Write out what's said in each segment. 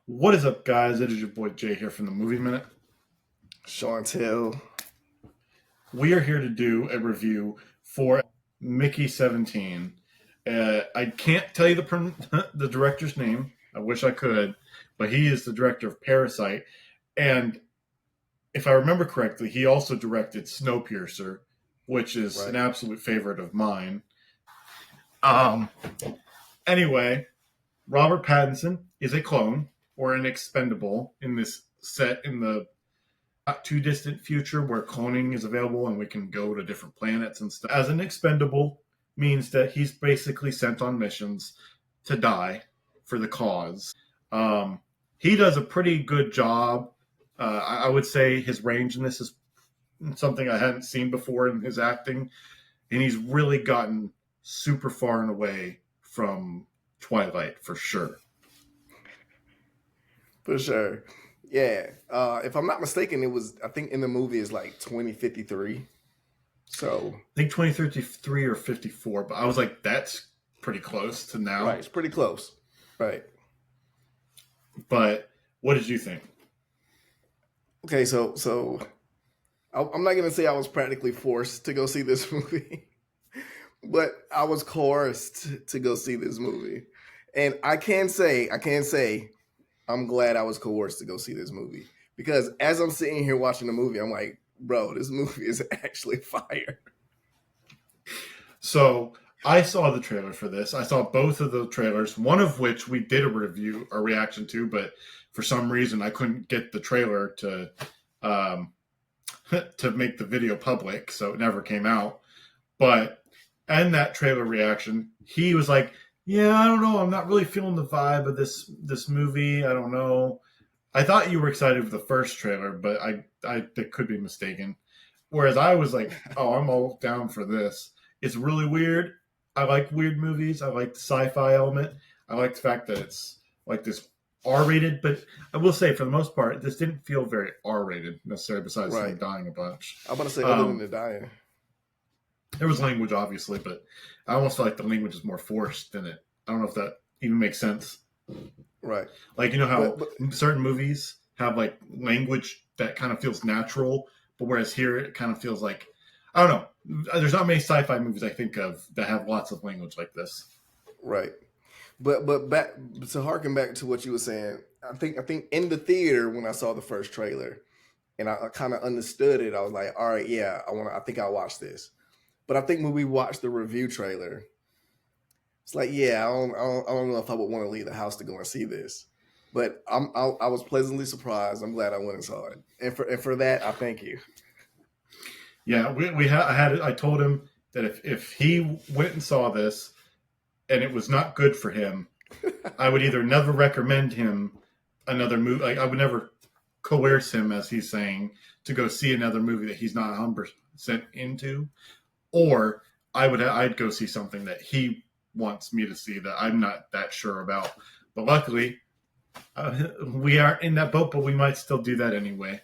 What is up, guys? It is your boy Jay here from the Movie Minute. Chantel. We are here to do a review for Mickey 17. I can't tell you the director's name. I wish I could, but he is the director of Parasite. And if I remember correctly, he also directed Snowpiercer, which is an Right. absolute favorite of mine. Um, anyway, Robert Pattinson is a clone or an expendable in this set in the not too distant future where cloning is available and we can go to different planets and stuff. As an expendable means that he's basically sent on missions to die for the cause. Um, he does a pretty good job. I would say his range in this is something I hadn't seen before in his acting, and he's really gotten super far and away from Twilight for sure. For sure. Yeah. If I'm not mistaken, I think in the movie is like 2053. So, I think 2033 or 54, but I was like, that's pretty close to right. now. It's pretty close. Right. But what did you think? Okay. I'm not going to say I was practically forced to go see this movie, but I was coerced to go see this movie. And I can say, I'm glad I was coerced to go see this movie because as I'm sitting here watching the movie, I'm like, bro, this movie is actually fire. So I saw the trailer for this. I saw both of the trailers, one of which we did a reaction to, but for some reason I couldn't get the trailer um, to make the video public, so it never came out. But in that trailer reaction, he was like, "Yeah, I don't know. I'm not really feeling the vibe of this movie. I don't know." I thought you were excited for the first trailer, but I could be mistaken. Whereas I was like, "Oh, I'm all down for this." It's really weird. I like weird movies. I like the sci-fi element. I like the fact that it's like this R-rated, but I will say for the most part, this didn't feel very R-rated necessarily. Besides him Right. dying a bunch, I'm about to say, other than um, the dying. there was language obviously, but I almost feel like the language is more forced than it. I don't know if that even makes sense. Right. Like you know how But certain movies have like language that kind of feels natural, but whereas here it kind of feels like I don't know. There's not many sci-fi movies I think of that have lots of language like this. right. But back to harken back to what you were saying, I think in the theater when I saw the first trailer and I kind of understood it, I was like, all right, yeah, I think I'll watch this. But I think when we watched the review trailer, it's like, yeah, I don't know if I would want to leave the house to go and see this. But I was pleasantly surprised. I'm glad I went and saw it, and for that, I thank you. Yeah, I had I told him that if he went and saw this and it was not good for him, I would either never recommend him another movie. Like I would never coerce him, as he's saying, to go see another movie that he's not 100% into, or I'd go see something that he wants me to see that I'm not that sure about. But luckily, we aren't in that boat, but we might still do that anyway.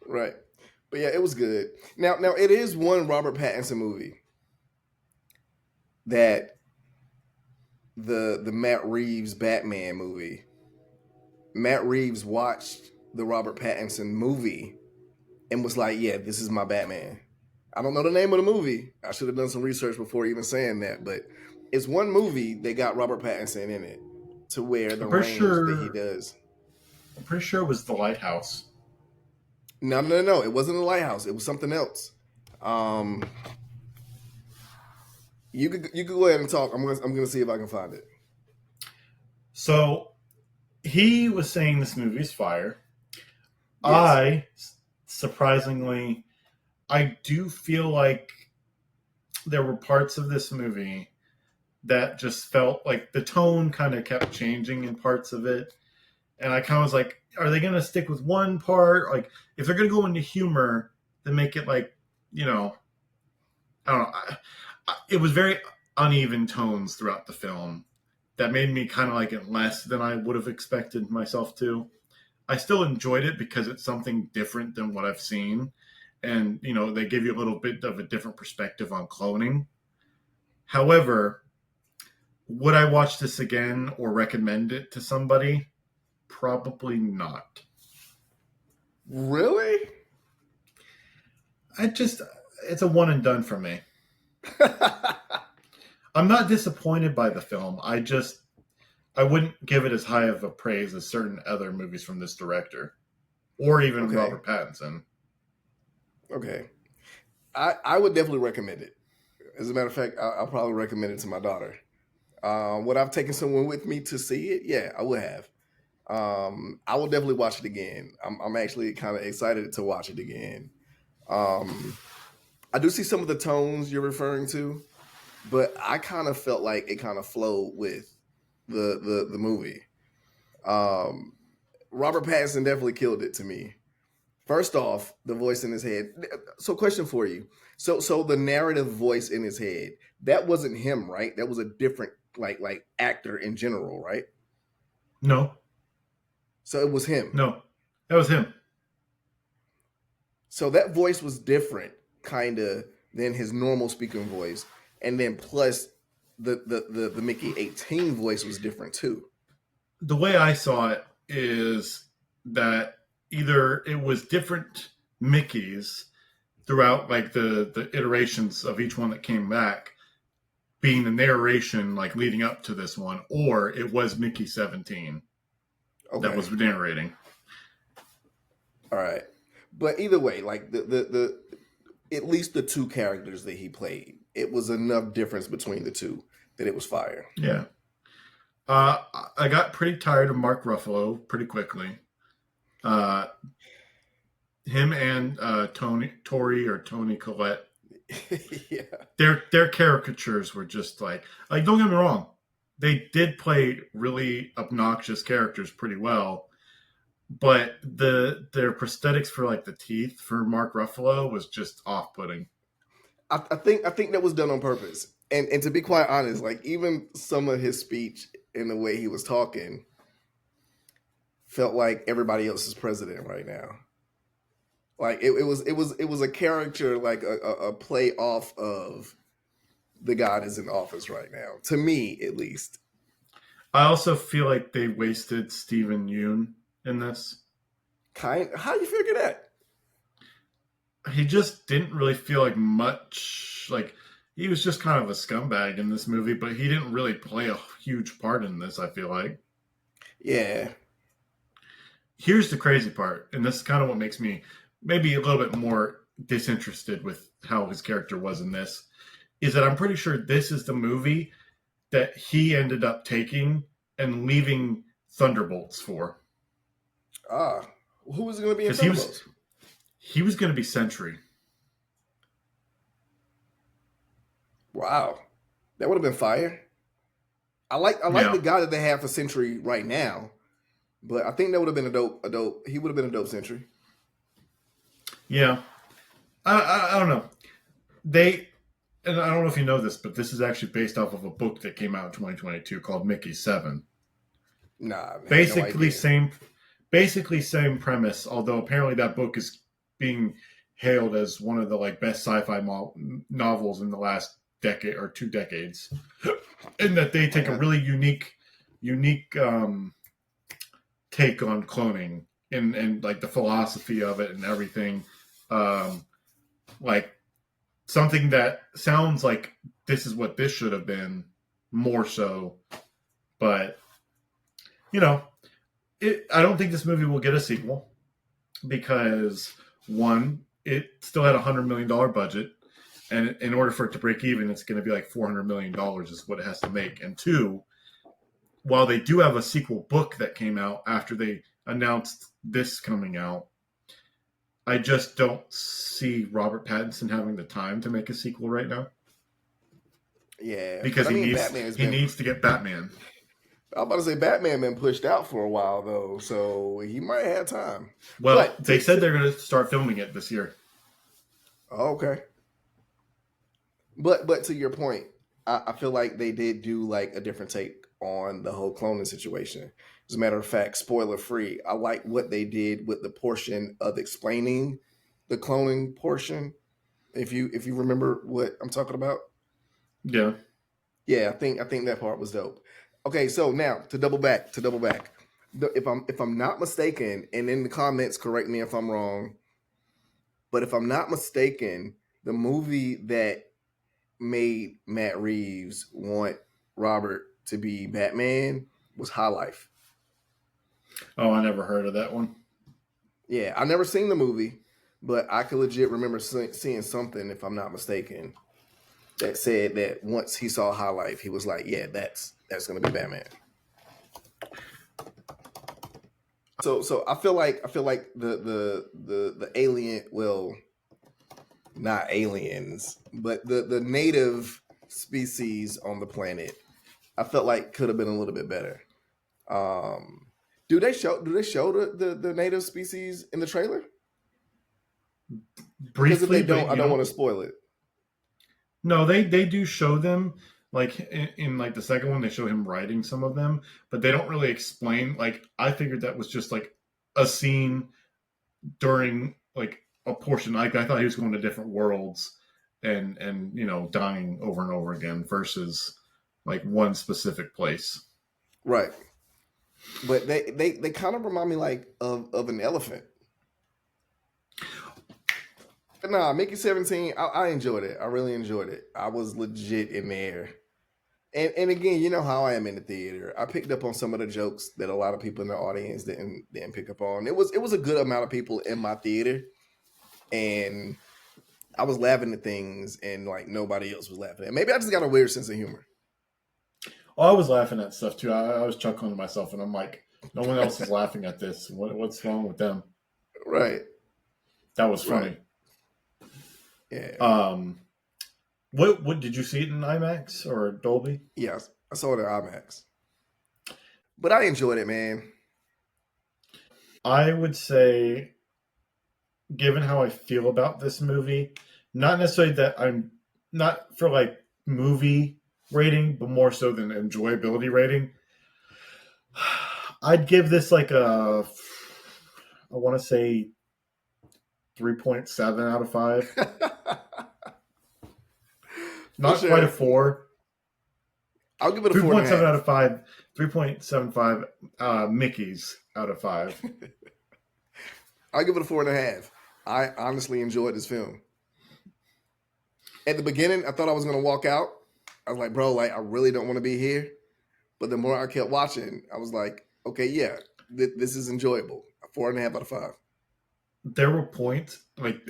Right. But yeah, it was good. Now it is one Robert Pattinson movie that the Matt Reeves Batman movie. Matt Reeves watched the Robert Pattinson movie and was like, "Yeah, this is my Batman." I don't know the name of the movie. I should have done some research before even saying that, but it's one movie that got Robert Pattinson in it to where the I'm pretty range that he sure. does. I'm pretty sure it was The Lighthouse. No, no, no, no. It wasn't a lighthouse. It was something else. Um, you could go ahead and talk. I'm gonna see if I can find it. So he was saying this movie's fire. Yes. I surprisingly, I do feel like there were parts of this movie that just felt like the tone kind of kept changing in parts of it, and I kind of was like, are they going to stick with one part? Like, if they're going to go into humor, then make it like, you know, I don't know. It was very uneven tones throughout the film that made me kind of like it less than I would have expected myself to. I still enjoyed it because it's something different than what I've seen. And, you know, they give you a little bit of a different perspective on cloning. However, would I watch this again or recommend it to somebody? Probably not. Really? I just, it's a one and done for me. I'm not disappointed by the film. I wouldn't give it as high of a praise as certain other movies from this director, or even Okay. Robert Pattinson. Okay. I would definitely recommend it. As a matter of fact, I'll probably recommend it to my daughter. Would I've taken someone with me to see it? Yeah, I would have. I will definitely watch it again. I'm actually kind of excited to watch it again. Um, I do see some of the tones you're referring to, but I kind of felt like it kind of flowed with the movie. Um, Robert Pattinson definitely killed it to me. First off, the voice in his head. So, question for you. So the narrative voice in his head, that wasn't him, right? That was a different like actor in general, right? No, So it was him. no, that was him. So that voice was different, kind of, than his normal speaking voice, and then plus the Mickey 18 voice was different too. The way I saw it is that either it was different Mickeys throughout like the iterations of each one that came back, being the narration like leading up to this one, or it was Mickey 17 that Okay, was narrating. all right, but either way, like the at least the two characters that he played, it was enough difference between the two that it was fire. Yeah. I got pretty tired of Mark Ruffalo pretty quickly. Uh, him and Tony Collette, Yeah, their caricatures were just like don't get me wrong, they did play really obnoxious characters pretty well, but their prosthetics for like the teeth for Mark Ruffalo was just off putting. I think that was done on purpose. And to be quite honest, like even some of his speech and the way he was talking felt like everybody else is president right now. Like it was a character like a play off of the guy that's in office right now. To me, at least. I also feel like they wasted Stephen Yoon in this. How you figure that? He just didn't really feel like much. Like he was just kind of a scumbag in this movie, but he didn't really play a huge part in this. I feel like. Yeah. Here's the crazy part, and this is kind of what makes me maybe a little bit more disinterested with how his character was in this, is that I'm pretty sure this is the movie that he ended up taking and leaving Thunderbolts for. Ah, who was going to be in Because Thunderbolts? he was going to be Sentry. Wow, that would have been fire. I like Yeah, the guy that they have for Century right now, but I think that would have been a dope. He would have been a dope Century. yeah. I don't know. They, and I don't know if you know this, but this is actually based off of a book that came out in 2022 called Mickey 7. Nah, I had no Basically idea. same basically same premise, although apparently that book is being hailed as one of the like best sci-fi novels in the last decade or 2 decades. In that they take a Man, really unique take on cloning and like the philosophy of it and everything. Um, like something that sounds like this is what this should have been more so, but you know, I don't think this movie will get a sequel because one, it still had $100 million budget, and in order for it to break even, it's going to be like $400 million is what it has to make. And two, while they do have a sequel book that came out after they announced this coming out, I just don't see Robert Pattinson having the time to make a sequel right now yeah, but because I he mean, needs Batman has he been. needs to get Batman. I'm about to say Batman been pushed out for a while though, so he might have time. Well, But they said they're going to start filming it this year. okay, but to your point, I feel like they did do like a different take on the whole cloning situation. As a matter of fact, spoiler free, I like what they did with the portion of explaining the cloning portion. If you remember what I'm talking about, Yeah. yeah, I think that part was dope. Okay, so now to double back, if I'm not mistaken, and in the comments, correct me if I'm wrong, but if I'm not mistaken, the movie that made Matt Reeves want Robert to be Batman was High Life. Oh, I never heard of that one. Yeah, I never seen the movie, but I could legit remember seeing something, if I'm not mistaken, that said that once he saw High Life, he was like, "Yeah, that's gonna be Batman." So I feel like the alien, well, not aliens, but the native species on the planet, I felt like could have been a little bit better. Um, do they show the native species in the trailer? Because if they Briefly, don't, but I you don't want don't. to spoil it. No, they do show them like in like the second one. They show him writing some of them, but they don't really explain. Like I figured that was just like a scene during like a portion. Like I thought he was going to different worlds and dying over and over again versus like one specific place. Right. But they kind of remind me like of an elephant. But nah, Mickey 17, I enjoyed it. I really enjoyed it. I was legit in there. And again, you know how I am in the theater. I picked up on some of the jokes that a lot of people in the audience didn't pick up on. It was a good amount of people in my theater, and I was laughing at things, and like nobody else was laughing at. Maybe I just got a weird sense of humor. Oh, I was laughing at stuff too. I was chuckling to myself, and I'm like, no one else is laughing at this. What's wrong with them? Right, That was right, funny. yeah, Um, what did you see it in IMAX or Dolby? yes. I saw it at IMAX, but I enjoyed it, man. I would say, given how I feel about this movie, not necessarily that I'm not for like movie rating, but more so than enjoyability rating. I'd give this like I want to say 3.7 out of 5. For Not quite a sure, 4. I'll give it a four and a 3.7 out half. of 5. 3.75 Mickeys out of 5. I'll give it a four and a half. I honestly enjoyed this film. At the beginning, I thought I was gonna walk out. I was like, bro, like I really don't want to be here. But the more I kept watching, I was like, okay, yeah, this is enjoyable. A four and a half out of five. There were points like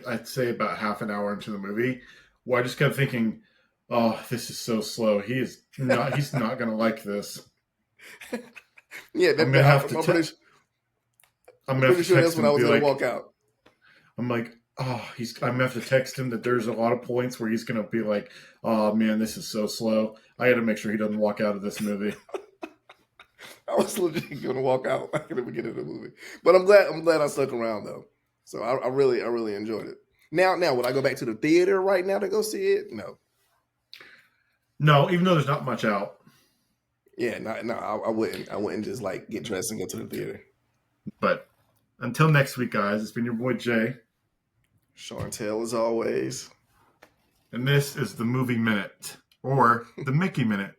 I'd say about half an hour into the movie where I just kept thinking, "Oh, this is so slow. He's not going to like this. Yeah, I'm going to have to I'm I'm going to pretty have to sure that's text when him I and was be gonna like, walk out. I'm like, oh, I'm going to have to text him that there's a lot of points where he's going to be like, oh man, this is so slow. I got to make sure he doesn't walk out of this movie." I was legit gonna walk out like at the beginning of the movie. But I'm glad I stuck around though. So I really enjoyed it. Now would I go back to the theater right now to go see it? No. No, even though there's not much out. Yeah, no, I wouldn't. I wouldn't just like get dressed and go to the theater. But until next week, guys, it's been your boy Jay, Chantel as always. and this is the Movie Minute or the Mickey Minute.